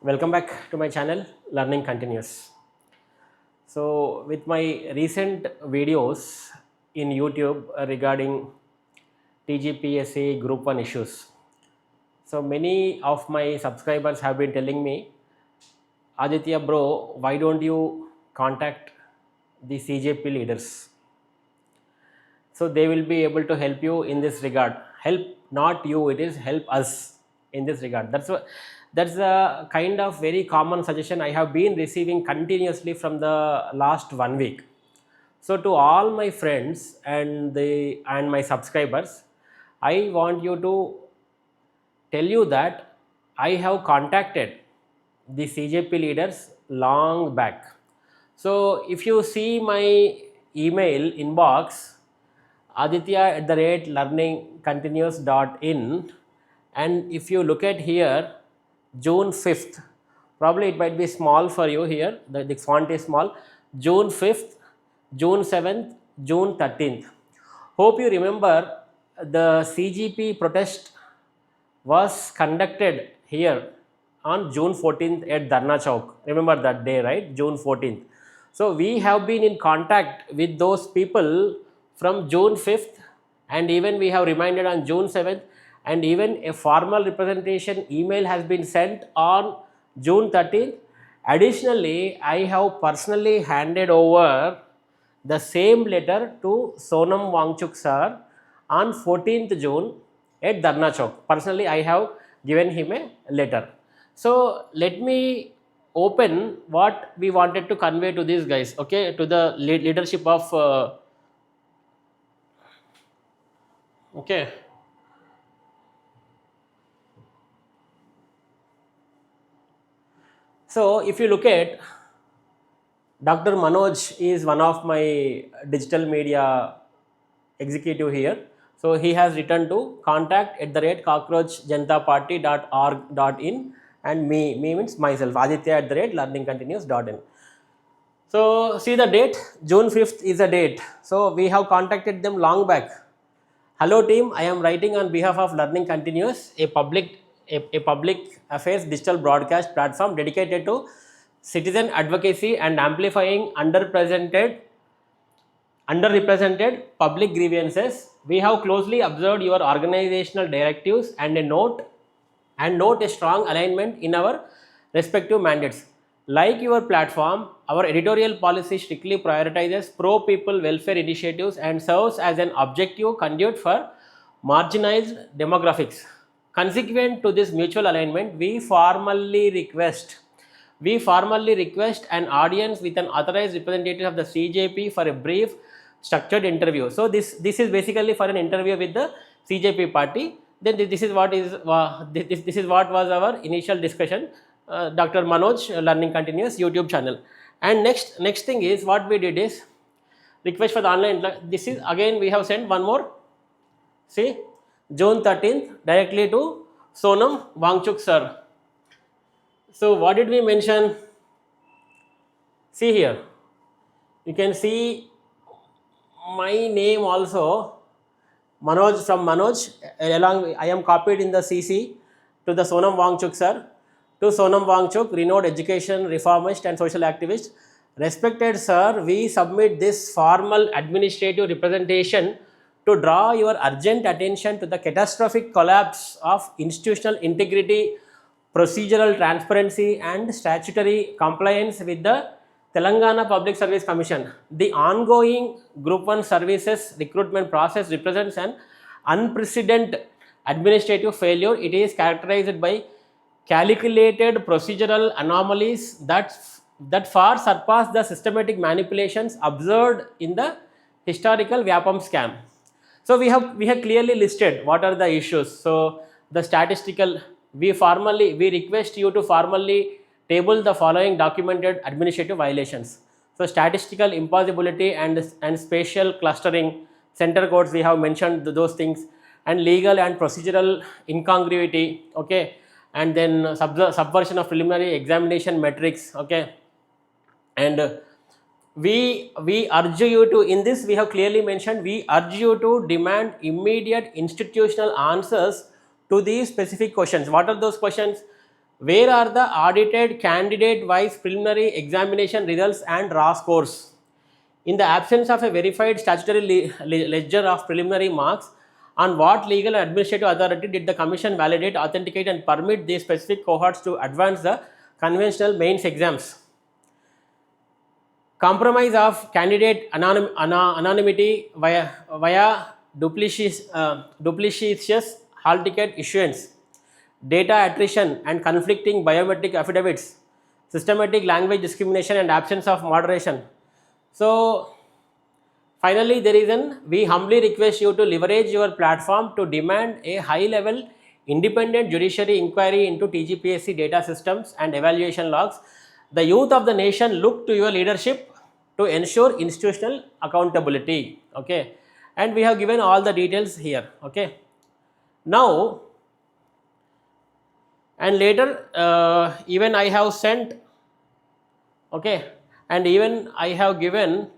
Welcome back to my channel Learning Continues. So with my recent videos in YouTube regarding TGPSC Group 1 issues, so many of my subscribers have been telling me, Aditya bro, why don't you contact the CJP leaders? So they will be able to help you in this regard. Help not you, it is help us in this regard. That's a kind of very common suggestion I have been receiving continuously from the last 1 week. So to all my friends and my subscribers, I want you to tell you that I have contacted the CJP leaders long back. So if you see my email inbox, aditya@learningcontinues.in, and if you look at here, June 5th, probably it might be small for you here, the font is small, June 5th, June 7th, June 13th. Hope you remember the CGP protest was conducted here on June 14th at Dharna Chowk. Remember that day, right? June 14th. So we have been in contact with those people from June 5th, and even we have reminded on June 7th, and even a formal representation email has been sent on June 13th. Additionally, I have personally handed over the same letter to Sonam Wangchuk sir on 14th June at Dharna Chowk. Personally, I have given him a letter. So let me open what we wanted to convey to these guys, okay, to the leadership of okay. So if you look at Dr. Manoj is one of my digital media executive here. So he has written to contact@cockroachjnataparty.org.in, and me means myself, Aditya@learningcontinues.in. So see the date, June 5th is the date. So we have contacted them long back. Hello team, I am writing on behalf of Learning Continuous, a public affairs digital broadcast platform dedicated to citizen advocacy and amplifying underrepresented public grievances. We have closely observed your organizational directives and note a strong alignment in our respective mandates. Like your platform, our editorial policy strictly prioritizes pro-people welfare initiatives and serves as an objective conduit for marginalized demographics. Consequent to this mutual alignment, we formally request an audience with an authorized representative of the CJP for a brief structured interview. So this is basically for an interview with the CJP party. Then this is what was our initial discussion. Dr. Manoj, Learning Continuous YouTube channel. And next thing is what we did is request for the online. This is again we have sent one more. See, June 13th directly to Sonam Wangchuk sir. So what did we mention? See here, you can see my name also, Manoj, from Manoj, along I am copied in the CC to the Sonam Wangchuk sir. To Sonam Wangchuk, renowned education reformist and social activist. Respected sir, we submit this formal administrative representation to draw your urgent attention to the catastrophic collapse of institutional integrity, procedural transparency and statutory compliance with the Telangana Public Service Commission. The ongoing Group 1 services recruitment process represents an unprecedented administrative failure. It is characterized by calculated procedural anomalies that far surpass the systematic manipulations observed in the historical Vyapam scam. So we have clearly listed what are the issues. So the statistical, we request you to formally table the following documented administrative violations. So statistical impossibility and spatial clustering, center codes, we have mentioned those things, and legal and procedural incongruity, okay, and then subversion of preliminary examination metrics, okay. And we urge you to, in this we have clearly mentioned, we urge you to demand immediate institutional answers to these specific questions. What are those questions? Where are the audited candidate-wise preliminary examination results and raw scores? In the absence of a verified statutory ledger of preliminary marks, on what legal and administrative authority did the commission validate, authenticate and permit these specific cohorts to advance the conventional mains exams? Compromise of candidate anonymity via duplicitous hall ticket issuance, data attrition and conflicting biometric affidavits, systematic language discrimination and absence of moderation. So finally, we humbly request you to leverage your platform to demand a high-level independent judiciary inquiry into TGPSC data systems and evaluation logs. The youth of the nation look to your leadership to ensure institutional accountability. Okay, and we have given all the details here. Okay, now and later even I have sent. Okay, and even I have given.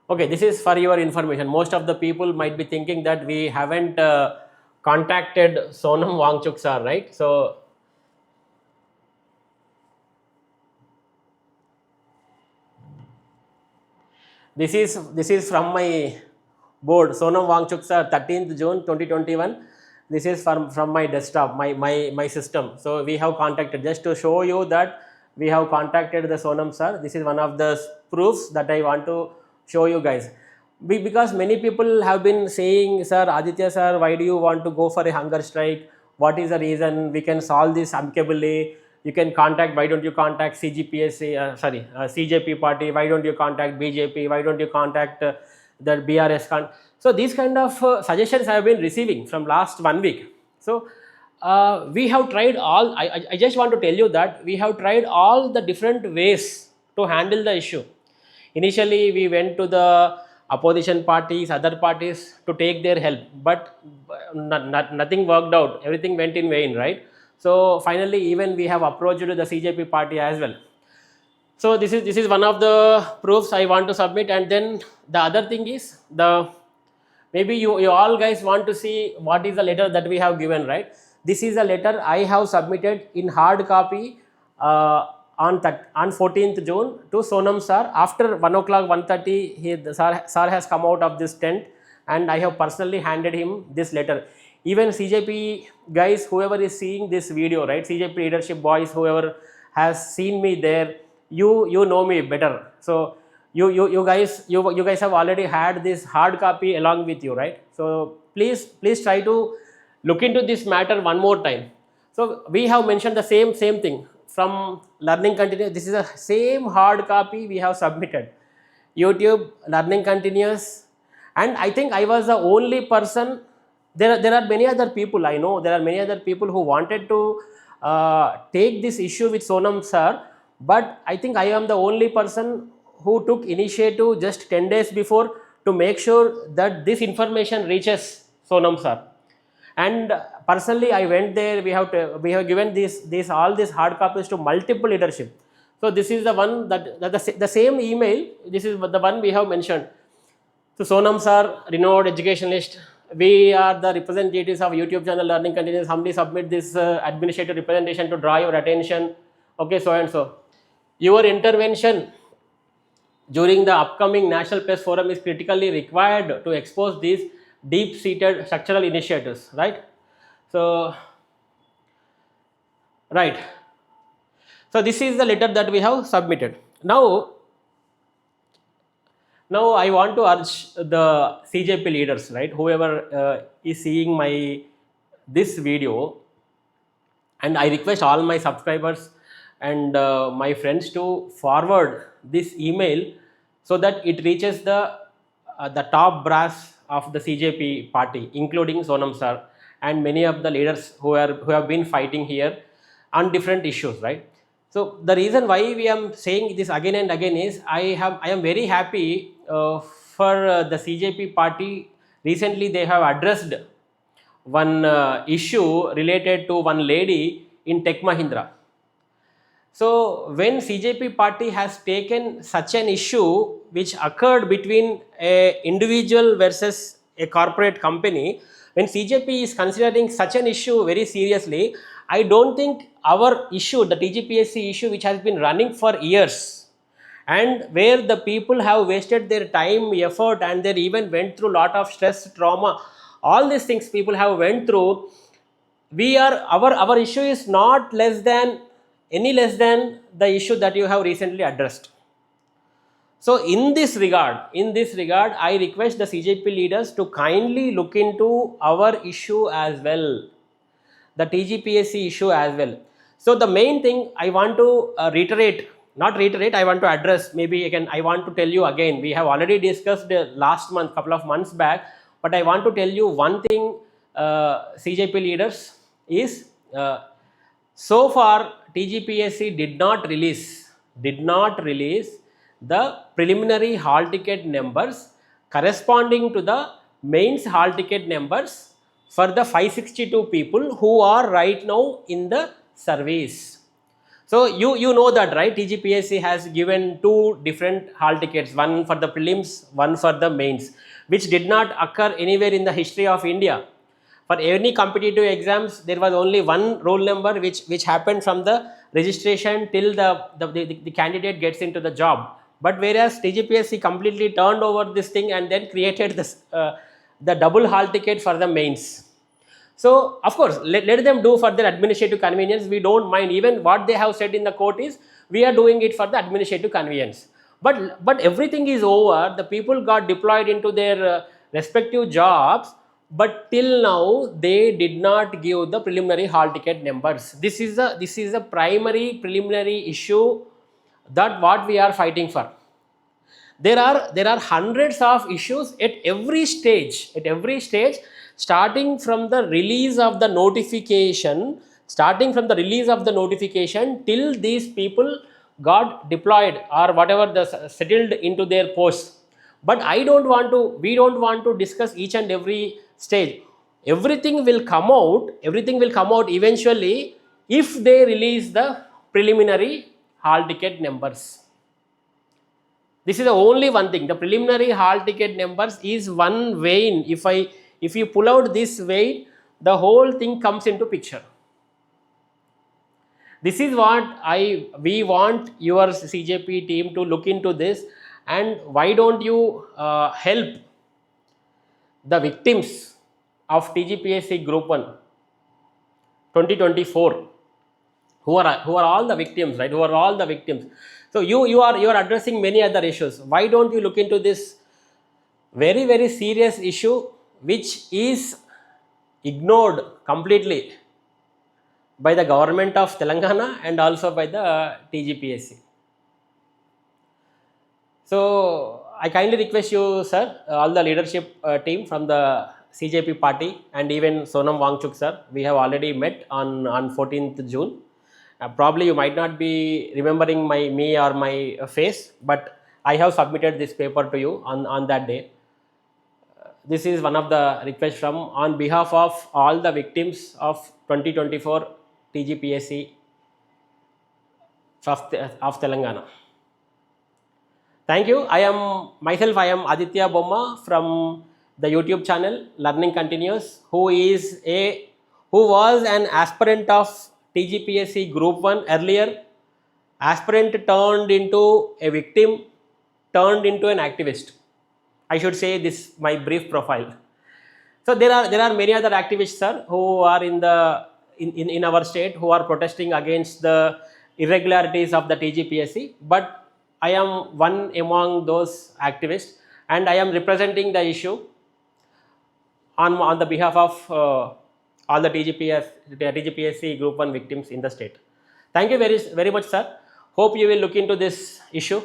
Okay, this is for your information. Most of the people might be thinking that we haven't contacted Sonam Wangchuk sir, right? So this is from my board, Sonam Wangchuk sir, 13th June 2021. This is from my desktop, my system. So we have contacted, just to show you that we have contacted the Sonam sir. This is one of the proofs that I want to show you guys. Because many people have been saying, sir, Aditya sir, why do you want to go for a hunger strike? What is the reason? We can solve this amicably. You can contact, why don't you contact CGPSC, CJP party, why don't you contact BJP, why don't you contact the BRS. So these kind of suggestions I have been receiving from last 1 week. So we have tried all, I just want to tell you that we have tried all the different ways to handle the issue. Initially, we went to the opposition parties, other parties to take their help, but nothing worked out. Everything went in vain, right? So finally, even we have approached the CJP party as well. So this is one of the proofs I want to submit. And then the other thing is, maybe you all guys want to see what is the letter that we have given, right? This is a letter I have submitted in hard copy on 14th June to Sonam sir. After 1 o'clock, 1:30, the sir has come out of this tent, and I have personally handed him this letter. Even CJP guys, whoever is seeing this video, right? CJP leadership boys, whoever has seen me there, you know me better. So you guys have already had this hard copy along with you, right? So please try to look into this matter one more time. So we have mentioned the same thing from learning continuous. This is the same hard copy we have submitted. YouTube, learning continuous, and I think I was the only person. There are many other people, I know there are many other people who wanted to take this issue with Sonam sir, but I think I am the only person who took initiative just 10 days before to make sure that this information reaches Sonam sir. And personally, I went there. We have given all these hard copies to multiple leadership. So this is the one that the same email. This is the one we have mentioned. So Sonam sir, renowned educationalist, we are the representatives of YouTube channel Learning Continues. Humbly submit this administrative representation to draw your attention. Okay, so and so. Your intervention during the upcoming National Press Forum is critically required to expose these deep-seated structural initiatives, right? So, right. So this is the letter that we have submitted. Now I want to urge the CJP leaders, right? Whoever is seeing this video, and I request all my subscribers and my friends to forward this email so that it reaches the top brass of the CJP party, including Sonam sir and many of the leaders who have been fighting here on different issues, right? So the reason why we am saying this again and again is I am very happy for the CJP party. Recently they have addressed one issue related to one lady in Tech Mahindra. So when CJP party has taken such an issue which occurred between a individual versus a corporate company, when CJP is considering such an issue very seriously, I don't think our issue, the TGPSC issue, which has been running for years, and where the people have wasted their time, effort, and they even went through lot of stress, trauma, all these things people have went through. We are, our issue is not less than, any less than the issue that you have recently addressed. So in this regard, I request the CJP leaders to kindly look into our issue as well, the TGPSC issue as well. So the main thing I want to I want to address, maybe again, I want to tell you again, we have already discussed last month, couple of months back, but I want to tell you one thing, CJP leaders, is so far TGPSC did not release the preliminary hall ticket numbers corresponding to the mains hall ticket numbers for the 562 people who are right now in the service. So you know that, right? TGPSC has given two different hall tickets, one for the prelims, one for the mains, which did not occur anywhere in the history of India. For any competitive exams, there was only one roll number which happened from the registration till the candidate gets into the job. But whereas TGPSC completely turned over this thing and then created this the double hall ticket for the mains. So of course, let them do for their administrative convenience. We don't mind. Even what they have said in the court is, we are doing it for the administrative convenience. But everything is over. The people got deployed into their respective jobs. But till now, they did not give the preliminary hall ticket numbers. This is a primary preliminary issue that what we are fighting for. There are hundreds of issues at every stage, starting from the release of the notification, till these people got deployed or whatever, the settled into their posts. But we don't want to discuss each and every stage. Everything will come out eventually if they release the preliminary hall ticket numbers. This is the only one thing. The preliminary hall ticket numbers is one vein. If you pull out this vein, the whole thing comes into picture. This is what we want your CJP team to look into this. And why don't you help the victims of TGPSC Group 1 2024, who are all the victims, right? Who are all the victims? So you are addressing many other issues. Why don't you look into this very, very serious issue, which is ignored completely by the government of Telangana and also by the TGPSC? So I kindly request you, sir, all the leadership team from the CJP party, and even Sonam Wangchuk sir, we have already met on 14th June. Probably you might not be remembering me or my face, but I have submitted this paper to you on that day. This is one of the requests from, on behalf of all the victims of 2024 TGPSC of Telangana. Thank you. I am Aditya Bomma from the YouTube channel Learning Continues, who was an aspirant of TGPSC Group 1 earlier. Aspirant turned into a victim, turned into an activist. I should say this, my brief profile. So there are many other activists, sir, who are in our state, who are protesting against the irregularities of the TGPSC. But I am one among those activists, and I am representing the issue on the behalf of all the TGPSC Group 1 victims in the state. Thank you very, very much, sir. Hope you will look into this issue.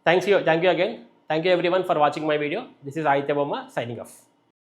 Thank you again. Thank you everyone for watching my video. This is Aditya Bomma signing off.